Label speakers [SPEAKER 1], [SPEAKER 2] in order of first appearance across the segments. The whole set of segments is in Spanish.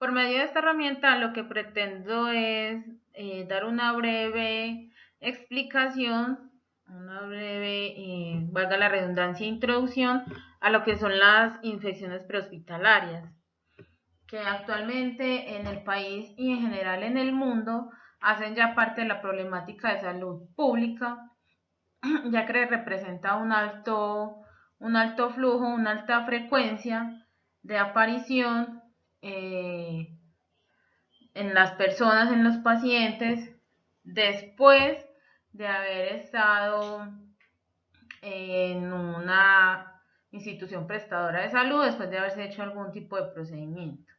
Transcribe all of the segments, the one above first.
[SPEAKER 1] Por medio de esta herramienta lo que pretendo es dar una breve explicación, una breve, valga la redundancia, introducción a lo que son las infecciones prehospitalarias, que actualmente en el país y en general en el mundo hacen ya parte de la problemática de salud pública, ya que representa un alto flujo, una alta frecuencia de aparición eh, en las personas, en los pacientes, después de haber estado en una institución prestadora de salud, después de haberse hecho algún tipo de procedimiento.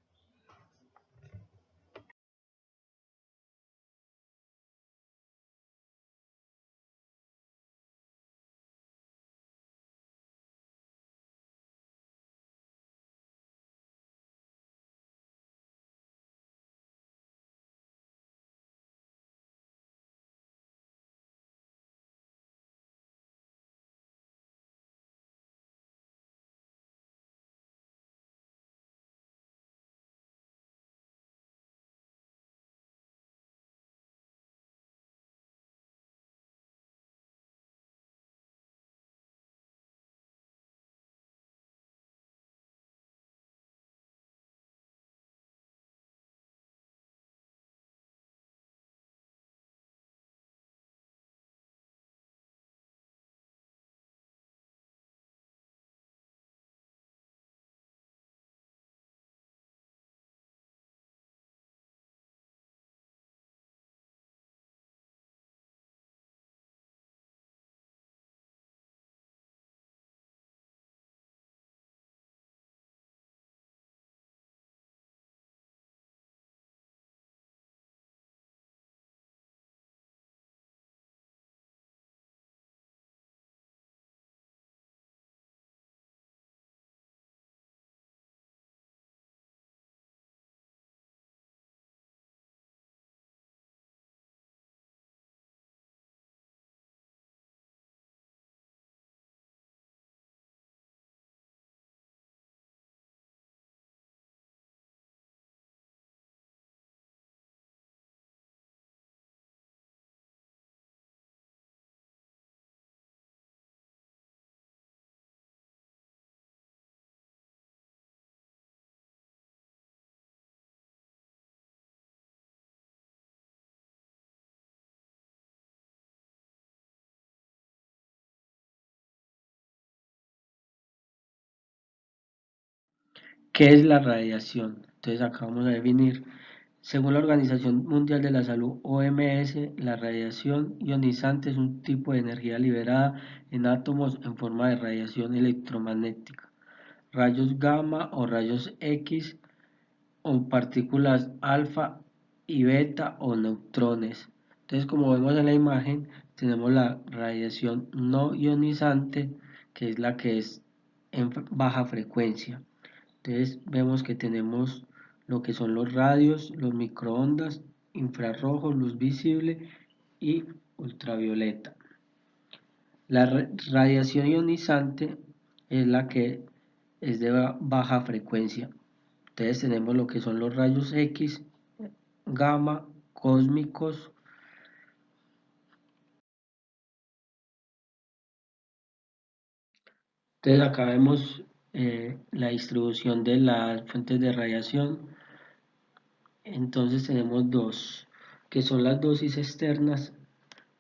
[SPEAKER 2] ¿Qué es la radiación? Entonces acá vamos a definir. Según la Organización Mundial de la Salud, OMS, la radiación ionizante es un tipo de energía liberada en átomos en forma de radiación electromagnética, rayos gamma o rayos X o partículas alfa y beta o neutrones. Entonces, como vemos en la imagen, tenemos la radiación no ionizante, que es la que es en baja frecuencia. Entonces vemos que tenemos lo que son los radios, los microondas, infrarrojo, luz visible y ultravioleta. La radiación ionizante es la que es de baja frecuencia. Entonces tenemos lo que son los rayos X, gamma, cósmicos. Entonces acá vemos la distribución de las fuentes de radiación. Entonces tenemos dos, que son las dosis externas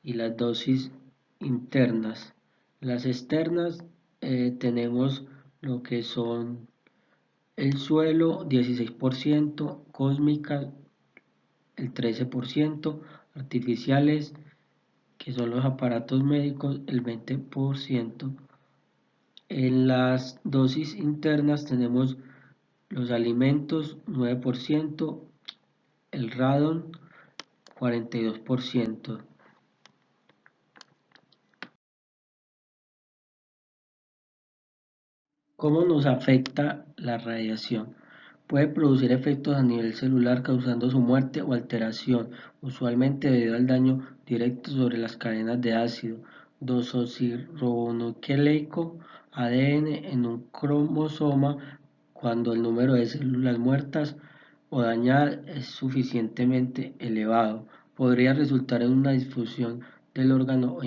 [SPEAKER 2] y las dosis internas. Las externas tenemos lo que son el suelo 16%, cósmicas el 13%, artificiales que son los aparatos médicos el 20%. En las dosis internas tenemos los alimentos 9%, el radon 42%. ¿Cómo nos afecta la radiación? Puede producir efectos a nivel celular causando su muerte o alteración, usualmente debido al daño directo sobre las cadenas de ácido desoxirribonucleico ADN en un cromosoma cuando el número de células muertas o dañada es suficientemente elevado, podría resultar en una disfunción del órgano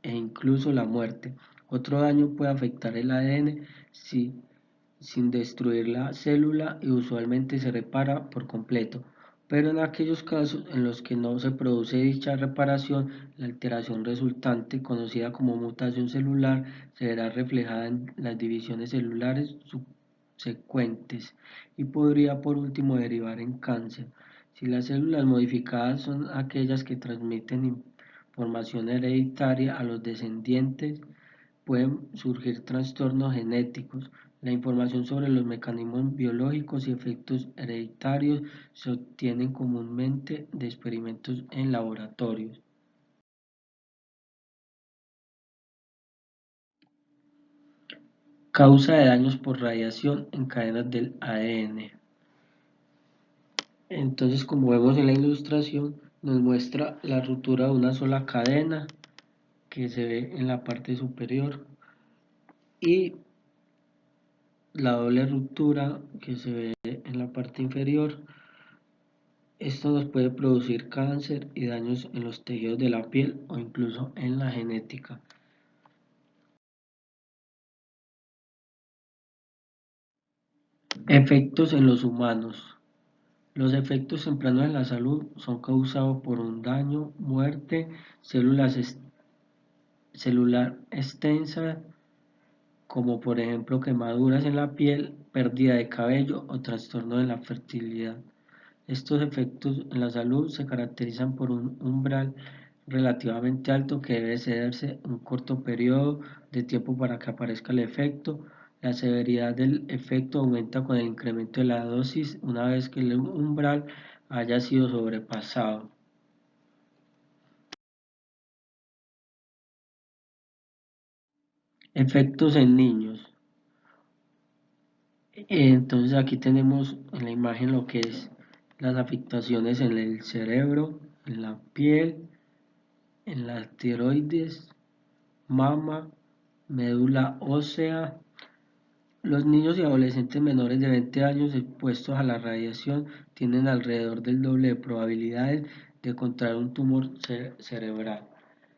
[SPEAKER 2] e incluso la muerte. Otro daño puede afectar el ADN sin destruir la célula y usualmente se repara por completo. Pero en aquellos casos en los que no se produce dicha reparación, la alteración resultante, conocida como mutación celular, se verá reflejada en las divisiones celulares subsecuentes y podría por último derivar en cáncer. Si las células modificadas son aquellas que transmiten información hereditaria a los descendientes, pueden surgir trastornos genéticos. La información sobre los mecanismos biológicos y efectos hereditarios se obtienen comúnmente de experimentos en laboratorios. Causa de daños por radiación en cadenas del ADN. Entonces, como vemos en la ilustración, nos muestra la ruptura de una sola cadena que se ve en la parte superior y la doble ruptura que se ve en la parte inferior. Esto nos puede producir cáncer y daños en los tejidos de la piel o incluso en la genética. Efectos en los humanos. Los efectos tempranos en la salud son causados por un daño, muerte, celular extensa, como por ejemplo quemaduras en la piel, pérdida de cabello o trastorno de la fertilidad. Estos efectos en la salud se caracterizan por un umbral relativamente alto que debe cederse un corto periodo de tiempo para que aparezca el efecto. La severidad del efecto aumenta con el incremento de la dosis una vez que el umbral haya sido sobrepasado. Efectos en niños. Entonces aquí tenemos en la imagen lo que es las afectaciones en el cerebro, en la piel, en las tiroides, mama, médula ósea. Los niños y adolescentes menores de 20 años expuestos a la radiación tienen alrededor del doble de probabilidades de contraer un tumor cerebral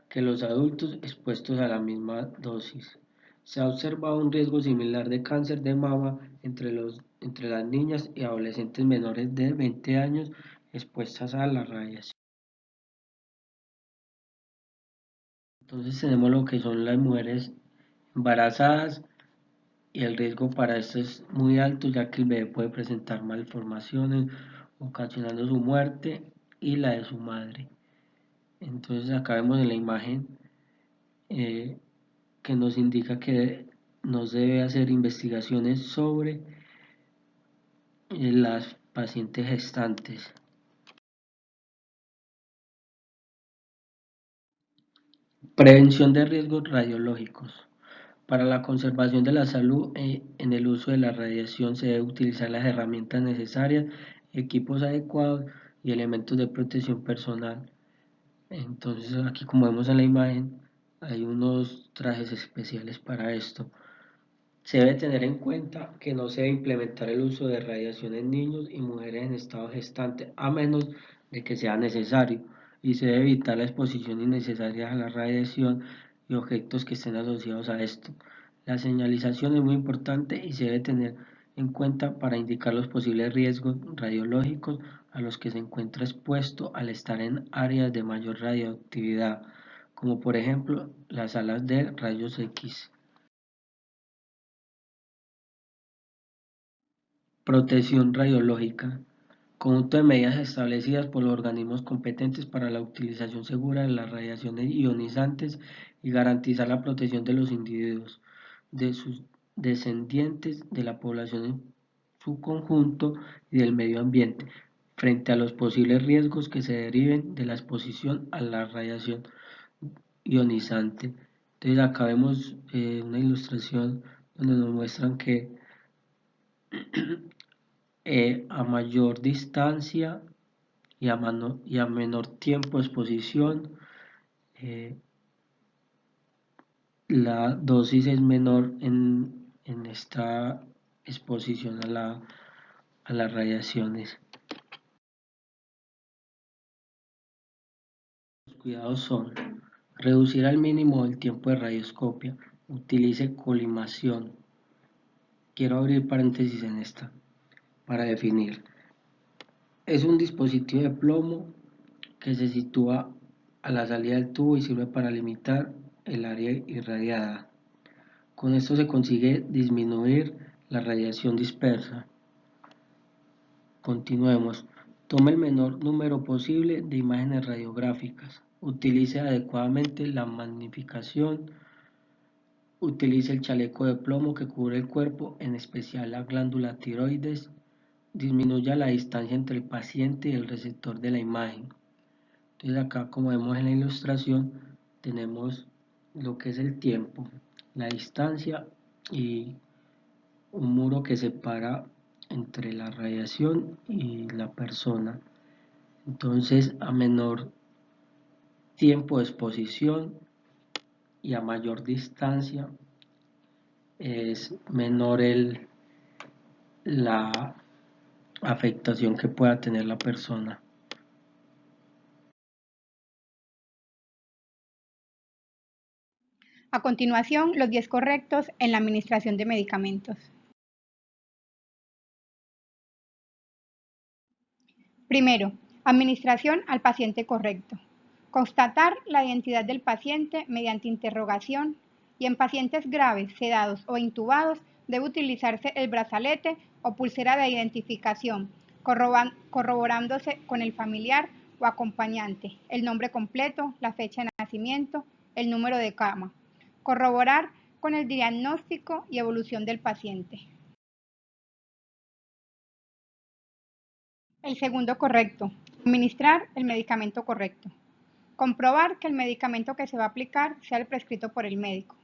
[SPEAKER 2] que los adultos expuestos a la misma dosis. Se ha observado un riesgo similar de cáncer de mama entre las niñas y adolescentes menores de 20 años expuestas a la radiación. Entonces tenemos lo que son las mujeres embarazadas y el riesgo para esto es muy alto ya que el bebé puede presentar malformaciones ocasionando su muerte y la de su madre. Entonces acá vemos en la imagen eh, que nos indica que no se debe hacer investigaciones sobre las pacientes gestantes. Prevención de riesgos radiológicos. Para la conservación de la salud en el uso de la radiación se debe utilizar las herramientas necesarias, equipos adecuados y elementos de protección personal. Entonces aquí como vemos en la imagen hay unos trajes especiales para esto. Se debe tener en cuenta que no se debe implementar el uso de radiación en niños y mujeres en estado gestante a menos de que sea necesario y se debe evitar la exposición innecesaria a la radiación y objetos que estén asociados a esto. La señalización es muy importante y se debe tener en cuenta para indicar los posibles riesgos radiológicos a los que se encuentra expuesto al estar en áreas de mayor radioactividad, como por ejemplo las salas de rayos X. Protección radiológica. Conjunto de medidas establecidas por los organismos competentes para la utilización segura de las radiaciones ionizantes y garantizar la protección de los individuos, de sus descendientes, de la población en su conjunto y del medio ambiente, frente a los posibles riesgos que se deriven de la exposición a la radiación ionizante. Entonces acá vemos una ilustración donde nos muestran que a mayor distancia y a menor tiempo de exposición, eh, la dosis es menor en esta exposición a las radiaciones. cuidados son reducir al mínimo el tiempo de radioscopia, utilice colimación. Quiero abrir paréntesis en esta para definir. Es un dispositivo de plomo que se sitúa a la salida del tubo y sirve para limitar el área irradiada. Con esto se consigue disminuir la radiación dispersa. Continuemos. Tome el menor número posible de imágenes radiográficas. Utilice adecuadamente la magnificación. Utilice el chaleco de plomo que cubre el cuerpo, en especial la glándula tiroides. Disminuya la distancia entre el paciente y el receptor de la imagen. Entonces acá, como vemos en la ilustración, tenemos lo que es el tiempo, la distancia y un muro que separa entre la radiación y la persona. Entonces, a menor tiempo de exposición y a mayor distancia es menor la afectación que pueda tener la persona.
[SPEAKER 3] A continuación, los 10 correctos en la administración de medicamentos. Primero, administración al paciente correcto. Constatar la identidad del paciente mediante interrogación y en pacientes graves, sedados o intubados debe utilizarse el brazalete o pulsera de identificación, corroborándose con el familiar o acompañante, el nombre completo, la fecha de nacimiento, el número de cama. Corroborar con el diagnóstico y evolución del paciente. El segundo correcto, administrar el medicamento correcto. Comprobar que el medicamento que se va a aplicar sea el prescrito por el médico.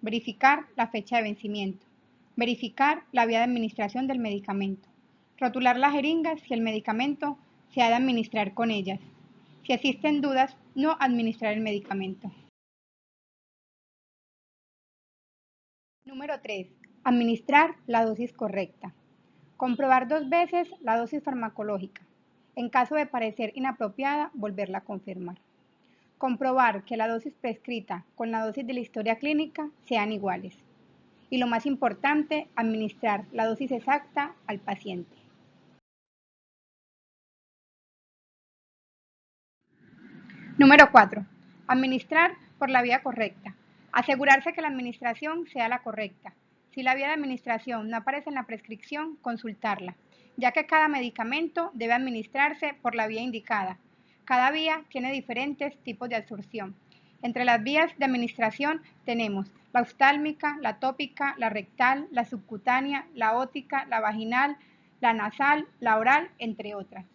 [SPEAKER 3] Verificar la fecha de vencimiento. Verificar la vía de administración del medicamento. Rotular las jeringas si el medicamento se ha de administrar con ellas. Si existen dudas, no administrar el medicamento. Número 3. Administrar la dosis correcta. Comprobar 2 veces la dosis farmacológica. En caso de parecer inapropiada, volverla a confirmar. Comprobar que la dosis prescrita con la dosis de la historia clínica sean iguales. Y lo más importante, administrar la dosis exacta al paciente. Número 4. Administrar por la vía correcta. Asegurarse que la administración sea la correcta. Si la vía de administración no aparece en la prescripción, consultarla, ya que cada medicamento debe administrarse por la vía indicada. Cada vía tiene diferentes tipos de absorción. Entre las vías de administración tenemos la oftálmica, la tópica, la rectal, la subcutánea, la ótica, la vaginal, la nasal, la oral, entre otras.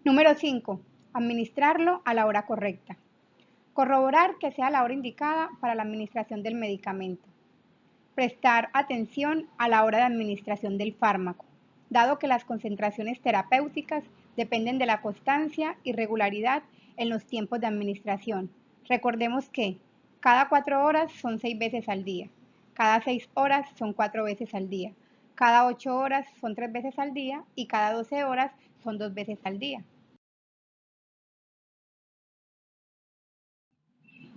[SPEAKER 3] Número 5. Administrarlo a la hora correcta. Corroborar que sea la hora indicada para la administración del medicamento. Prestar atención a la hora de administración del fármaco, dado que las concentraciones terapéuticas dependen de la constancia y regularidad en los tiempos de administración. Recordemos que cada 4 horas son 6 veces al día, cada 6 horas son 4 veces al día, cada 8 horas son 3 veces al día y cada 12 horas son 2 veces al día.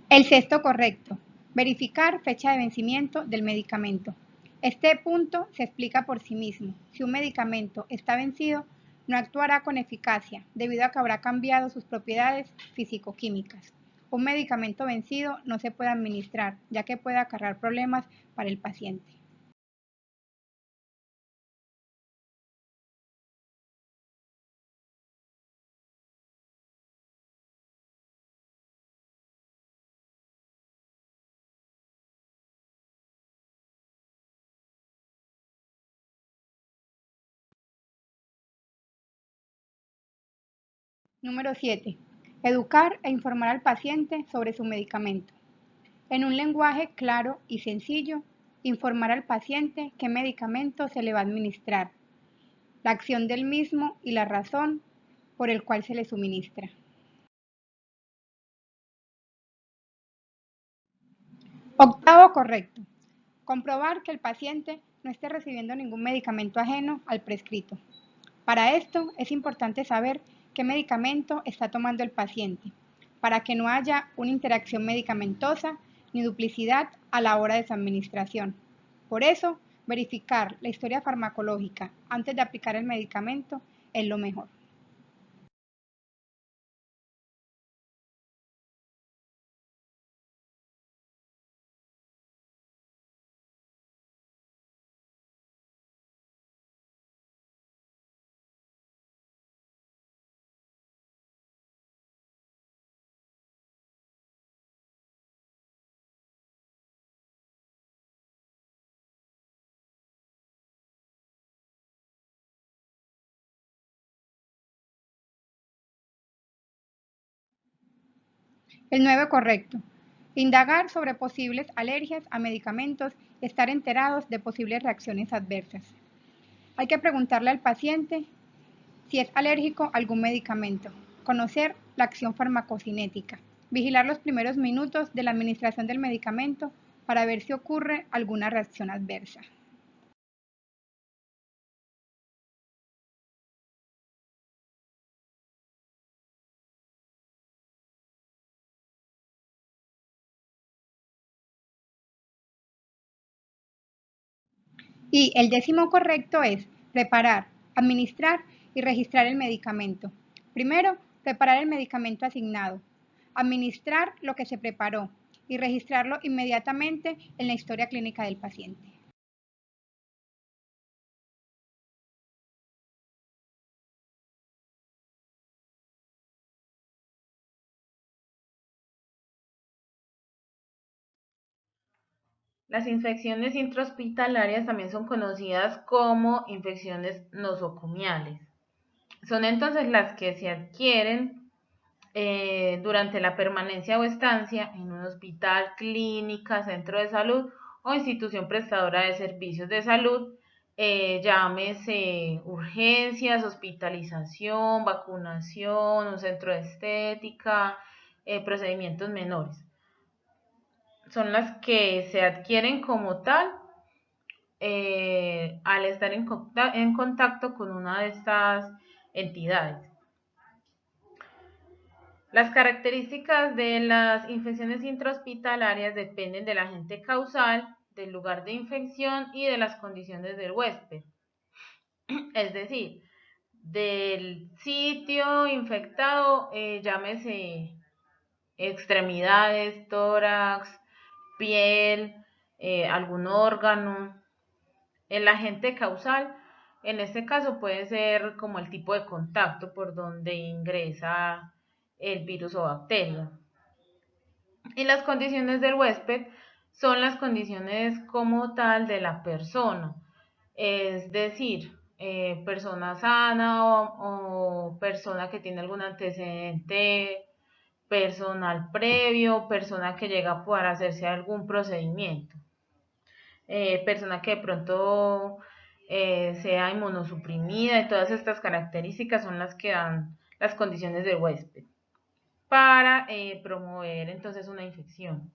[SPEAKER 3] El sexto correcto. Verificar fecha de vencimiento del medicamento. Este punto se explica por sí mismo. Si un medicamento está vencido, no actuará con eficacia debido a que habrá cambiado sus propiedades físico-químicas. Un medicamento vencido no se puede administrar, ya que puede acarrear problemas para el paciente. Número 7. Educar e informar al paciente sobre su medicamento. En un lenguaje claro y sencillo, informar al paciente qué medicamento se le va a administrar, la acción del mismo y la razón por el cual se le suministra. Octavo correcto. Comprobar que el paciente no esté recibiendo ningún medicamento ajeno al prescrito. Para esto es importante saber qué medicamento está tomando el paciente, para que no haya una interacción medicamentosa ni duplicidad a la hora de su administración. Por eso, verificar la historia farmacológica antes de aplicar el medicamento es lo mejor. El 9 correcto. Indagar sobre posibles alergias a medicamentos y estar enterados de posibles reacciones adversas. Hay que preguntarle al paciente si es alérgico a algún medicamento, conocer la acción farmacocinética, vigilar los primeros minutos de la administración del medicamento para ver si ocurre alguna reacción adversa. Y el 10º correcto es preparar, administrar y registrar el medicamento. Primero, preparar el medicamento asignado, administrar lo que se preparó y registrarlo inmediatamente en la historia clínica del paciente.
[SPEAKER 1] Las infecciones intrahospitalarias también son conocidas como infecciones nosocomiales. Son entonces las que se adquieren durante la permanencia o estancia en un hospital, clínica, centro de salud o institución prestadora de servicios de salud, llámese urgencias, hospitalización, vacunación, un centro de estética, procedimientos menores. Son las que se adquieren como tal al estar en contacto con una de estas entidades. Las características de las infecciones intrahospitalarias dependen del agente causal, del lugar de infección y de las condiciones del huésped. Es decir, del sitio infectado, llámese extremidades, tórax, piel, algún órgano. El agente causal, en este caso, puede ser como el tipo de contacto por donde ingresa el virus o bacteria. Y las condiciones del huésped son las condiciones como tal de la persona, es decir, persona sana o persona que tiene algún antecedente personal previo, persona que llega para hacerse algún procedimiento, persona que de pronto sea inmunosuprimida, y todas estas características son las que dan las condiciones del huésped para promover entonces una infección.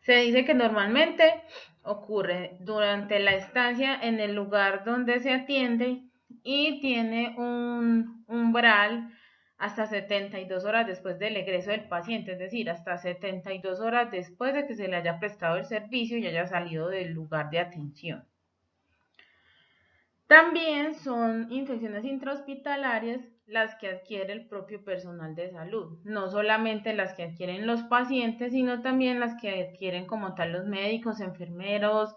[SPEAKER 1] Se dice que normalmente ocurre durante la estancia en el lugar donde se atiende y tiene un umbral hasta 72 horas después del egreso del paciente, es decir, hasta 72 horas después de que se le haya prestado el servicio y haya salido del lugar de atención. También son infecciones intrahospitalarias las que adquiere el propio personal de salud, no solamente las que adquieren los pacientes, sino también las que adquieren como tal los médicos, enfermeros,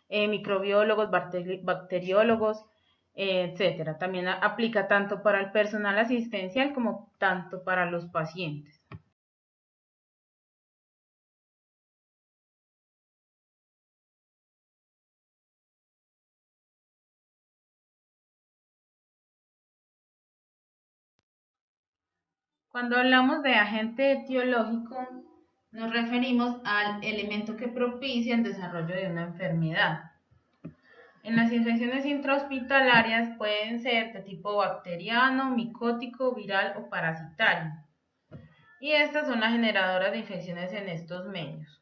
[SPEAKER 1] microbiólogos, bacteriólogos, etcétera. También aplica tanto para el personal asistencial como tanto para los pacientes. Cuando hablamos de agente etiológico, nos referimos al elemento que propicia el desarrollo de una enfermedad. En las infecciones intrahospitalarias pueden ser de tipo bacteriano, micótico, viral o parasitario. Y estas son las generadoras de infecciones en estos medios.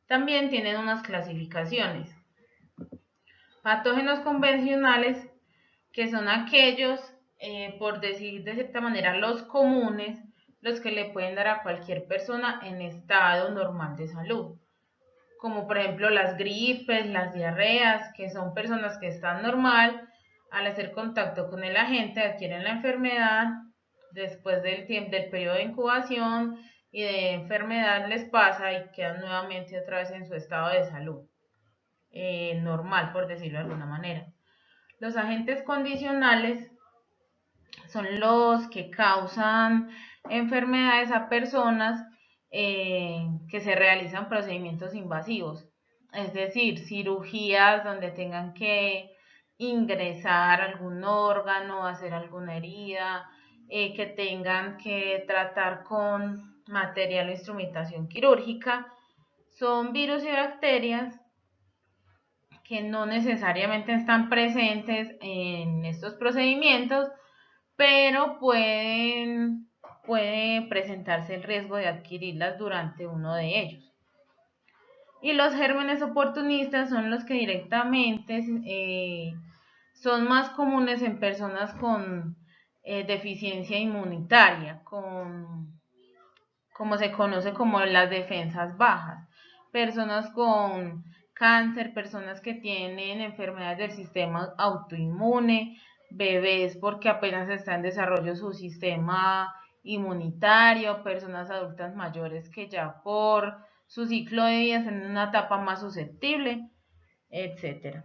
[SPEAKER 1] También tienen unas clasificaciones. Patógenos convencionales, que son aquellos, por decir de cierta manera, los comunes, los que le pueden dar a cualquier persona en estado normal de salud, como por ejemplo las gripes, las diarreas, que son personas que están normal, al hacer contacto con el agente adquieren la enfermedad, después del periodo de incubación y de enfermedad les pasa y quedan nuevamente otra vez en su estado de salud normal, por decirlo de alguna manera. Los agentes condicionales son los que causan enfermedades a personas que se realizan procedimientos invasivos, es decir, cirugías donde tengan que ingresar algún órgano, hacer alguna herida, que tengan que tratar con material o instrumentación quirúrgica. Son virus y bacterias que no necesariamente están presentes en estos procedimientos, pero puede presentarse el riesgo de adquirirlas durante uno de ellos. Y los gérmenes oportunistas son los que directamente son más comunes en personas con deficiencia inmunitaria, como se conoce como las defensas bajas, personas con cáncer, personas que tienen enfermedades del sistema autoinmune, bebés porque apenas está en desarrollo su sistema inmunitario, personas adultas mayores que ya por su ciclo de vida están en una etapa más susceptible, etcétera.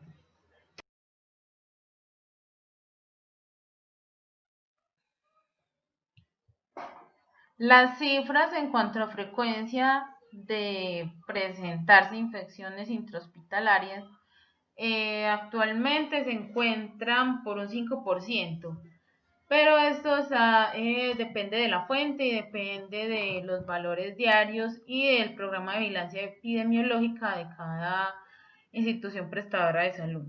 [SPEAKER 1] Las cifras en cuanto a frecuencia de presentarse infecciones intrahospitalarias actualmente se encuentran por un 5%, pero esto depende de la fuente y depende de los valores diarios y del programa de vigilancia epidemiológica de cada institución prestadora de salud.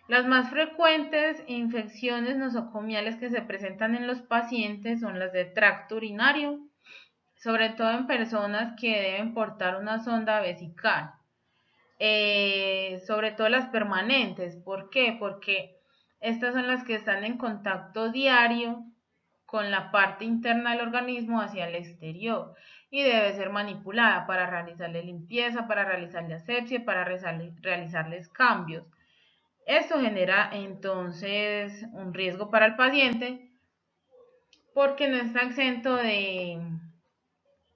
[SPEAKER 1] Las más frecuentes infecciones nosocomiales que se presentan en los pacientes son las de tracto urinario, sobre todo en personas que deben portar una sonda vesical. Sobre todo las permanentes. ¿Por qué? Porque estas son las que están en contacto diario con la parte interna del organismo hacia el exterior y debe ser manipulada para realizarle limpieza, para realizarle asepsia, para realizarles cambios. Esto genera entonces un riesgo para el paciente porque no está exento de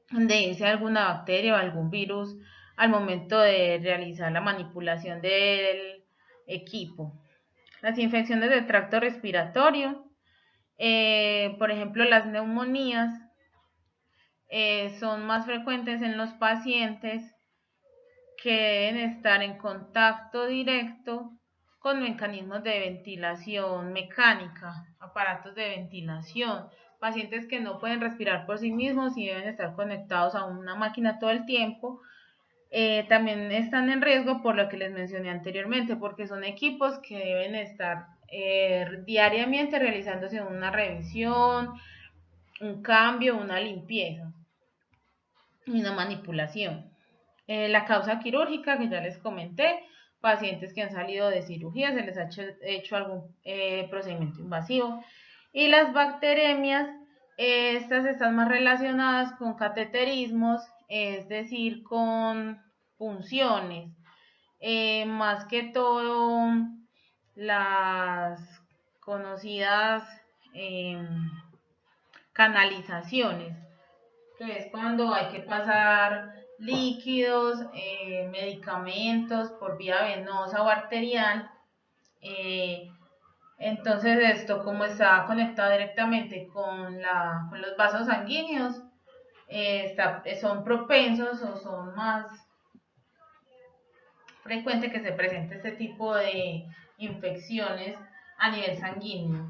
[SPEAKER 1] irse alguna bacteria o algún virus al momento de realizar la manipulación del equipo. Las infecciones del tracto respiratorio, por ejemplo las neumonías, son más frecuentes en los pacientes que deben estar en contacto directo con mecanismos de ventilación mecánica, aparatos de ventilación, pacientes que no pueden respirar por sí mismos y deben estar conectados a una máquina todo el tiempo. También están en riesgo por lo que les mencioné anteriormente, porque son equipos que deben estar diariamente realizándose una revisión, un cambio, una limpieza y una manipulación. La causa quirúrgica que ya les comenté, pacientes que han salido de cirugía, se les ha hecho algún procedimiento invasivo. Y las bacteremias, estas están más relacionadas con cateterismos, es decir, con punciones. Más que todo, las conocidas canalizaciones, que es cuando hay que pasar líquidos, medicamentos por vía venosa o arterial. Entonces esto, como está conectado directamente con los vasos sanguíneos, son propensos o son más frecuentes que se presente este tipo de infecciones a nivel sanguíneo.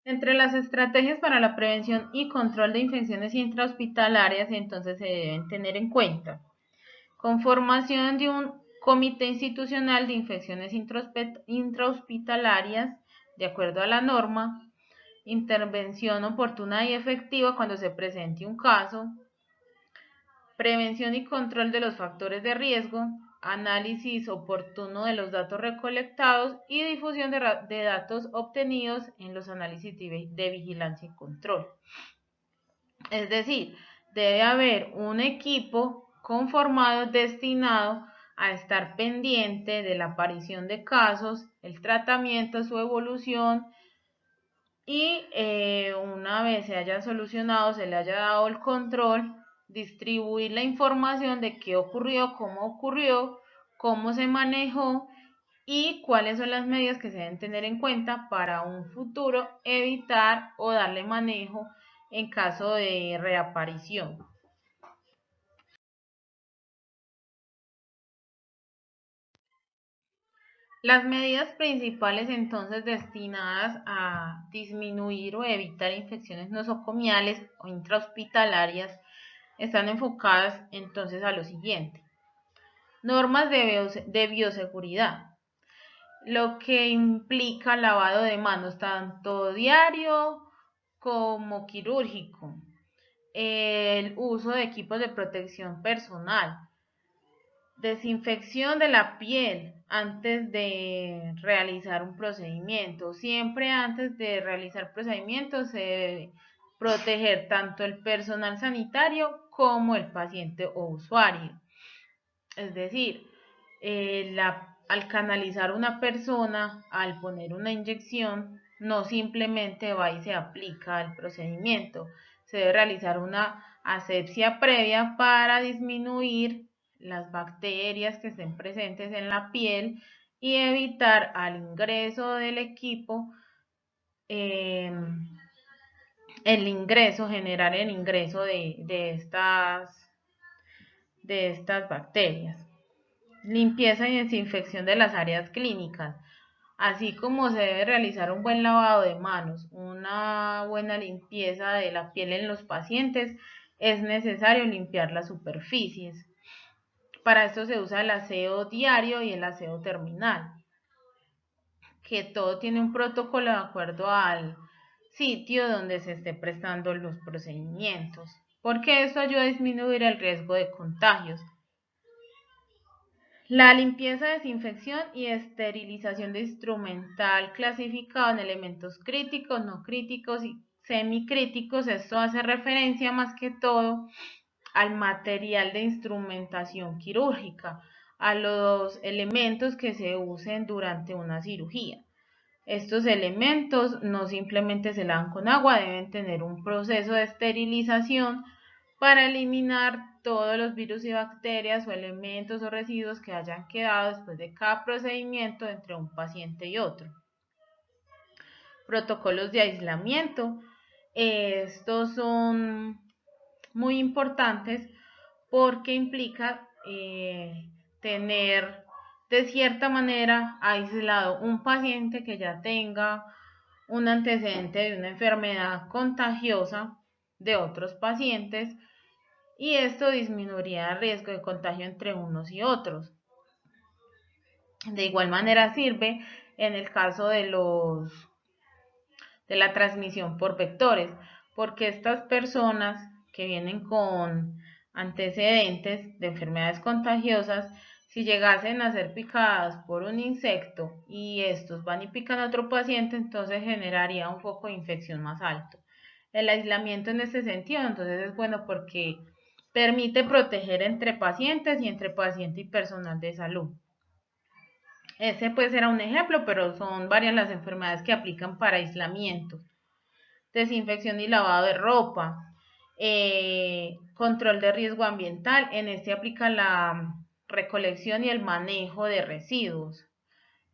[SPEAKER 1] Entre las estrategias para la prevención y control de infecciones intrahospitalarias, entonces se deben tener en cuenta conformación de un comité institucional de infecciones intrahospitalarias de acuerdo a la norma, intervención oportuna y efectiva cuando se presente un caso, prevención y control de los factores de riesgo, análisis oportuno de los datos recolectados y difusión de datos obtenidos en los análisis de vigilancia y control. Es decir, debe haber un equipo conformado destinado a estar pendiente de la aparición de casos, el tratamiento, su evolución y una vez se haya solucionado, se le haya dado el control, distribuir la información de qué ocurrió, cómo se manejó y cuáles son las medidas que se deben tener en cuenta para un futuro evitar o darle manejo en caso de reaparición. Las medidas principales entonces destinadas a disminuir o evitar infecciones nosocomiales o intrahospitalarias están enfocadas entonces a lo siguiente. Normas de bioseguridad, lo que implica lavado de manos tanto diario como quirúrgico, el uso de equipos de protección personal, desinfección de la piel antes de realizar un procedimiento. Siempre antes de realizar procedimientos se debe proteger tanto el personal sanitario como el paciente o usuario. Es decir, al canalizar una persona, al poner una inyección, no simplemente va y se aplica el procedimiento. Se debe realizar una asepsia previa para disminuir las bacterias que estén presentes en la piel y evitar al ingreso del equipo generar el ingreso de estas bacterias. Limpieza y desinfección de las áreas clínicas. Así como se debe realizar un buen lavado de manos, una buena limpieza de la piel en los pacientes, es necesario limpiar las superficies. Para esto se usa el aseo diario y el aseo terminal, que todo tiene un protocolo de acuerdo al sitio donde se esté prestando los procedimientos, porque esto ayuda a disminuir el riesgo de contagios. La limpieza, desinfección y esterilización de instrumental clasificado en elementos críticos, no críticos y semicríticos. Esto hace referencia más que todo al material de instrumentación quirúrgica, a los elementos que se usen durante una cirugía. Estos elementos no simplemente se lavan con agua, deben tener un proceso de esterilización para eliminar todos los virus y bacterias o elementos o residuos que hayan quedado después de cada procedimiento entre un paciente y otro. Protocolos de aislamiento. Estos son muy importantes porque implica tener de cierta manera aislado un paciente que ya tenga un antecedente de una enfermedad contagiosa de otros pacientes y esto disminuiría el riesgo de contagio entre unos y otros. De igual manera sirve en el caso de la transmisión por vectores, porque estas personas que vienen con antecedentes de enfermedades contagiosas, si llegasen a ser picadas por un insecto y estos van y pican a otro paciente, entonces generaría un foco de infección más alto. El aislamiento en este sentido, entonces es bueno porque permite proteger entre pacientes y entre paciente y personal de salud. Ese puede ser un ejemplo, pero son varias las enfermedades que aplican para aislamiento. Desinfección y lavado de ropa, control de riesgo ambiental, en este aplica la recolección y el manejo de residuos,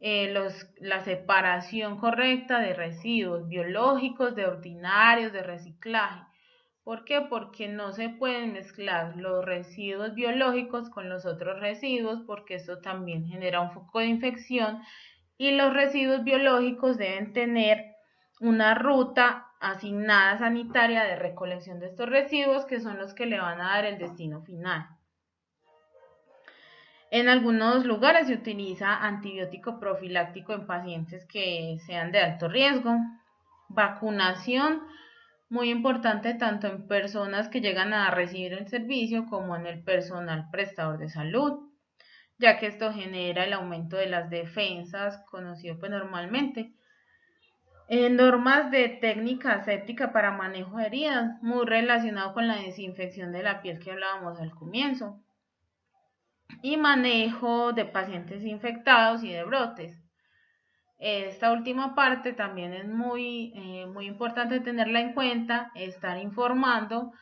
[SPEAKER 1] la separación correcta de residuos biológicos, de ordinarios, de reciclaje. ¿Por qué? Porque no se pueden mezclar los residuos biológicos con los otros residuos, porque esto también genera un foco de infección y los residuos biológicos deben tener una ruta asignada sanitaria de recolección de estos residuos, que son los que le van a dar el destino final. En algunos lugares se utiliza antibiótico profiláctico en pacientes que sean de alto riesgo. Vacunación, muy importante tanto en personas que llegan a recibir el servicio como en el personal prestador de salud, ya que esto genera el aumento de las defensas, conocido pues normalmente. Normas de técnica aséptica para manejo de heridas, muy relacionado con la desinfección de la piel que hablábamos al comienzo, y manejo de pacientes infectados y de brotes. Esta última parte también es muy importante tenerla en cuenta, estar informando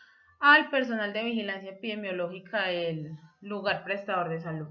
[SPEAKER 1] al personal de vigilancia epidemiológica del lugar prestador de salud.